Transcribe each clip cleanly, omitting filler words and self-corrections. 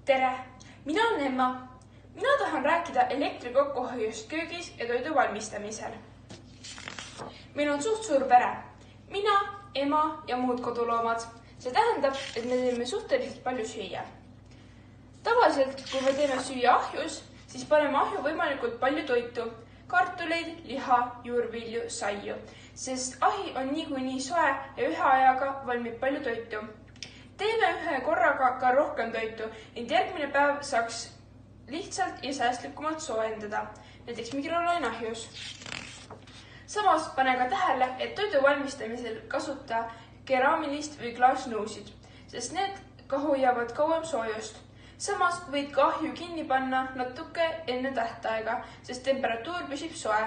Tere! Mina olen Emma. Mina tahan rääkida elektri kokkuhoiust köögis ja toidu valmistamisel. Meil on suht suur pere. Mina, ema ja muud koduloomad. See tähendab, et me teeme suhteliselt palju süüa. Tavaliselt, kui me teeme süüa ahjus, siis paneme ahju võimalikult palju toitu. Kartuleid, liha, juurvilju, saiu. Sest ahi on niikuinii soe ja ühe ajaga valmib palju toitu. Teeme ühe korraga ka rohkem toitu, ent järgmine päev saaks lihtsalt ja säästlikumalt soojendada, näiteks mikrolaineahjus. Samas pane ka tähele, et toidu valmistamisel kasuta keraamilist või klaasnõusid, sest need ka hoiavad kauem soojust. Samas võid ka ahju kinni panna natuke enne tähtaega, sest temperatuur püsib soe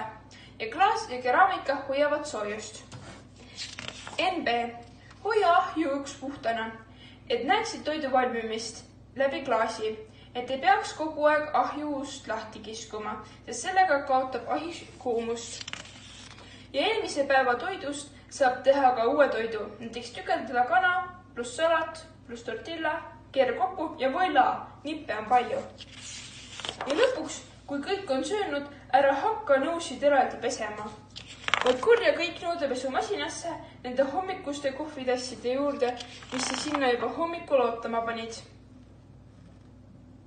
ja klaas ja keraamika hoiavad soojust. NB. Hoia ahju üks puhtana, et näeksid toidu valmimist läbi klaasi, et ei peaks kogu aeg ahju ust lahti kiskuma, sest sellega kaotab ahi kuumust. Ja eelmise päeva toidust saab teha ka uue toidu, näiteks tükeldada kana pluss salat pluss tortilla, keera kokku ja voila, nippe on palju. Ja lõpuks, kui kõik on söönud, ära hakka nõusid eraldi pesema. Vaid korja kõik nõudepesumasinasse nende hommikuste kohvitasside juurde, mis sa sinna juba hommikul ootama panid.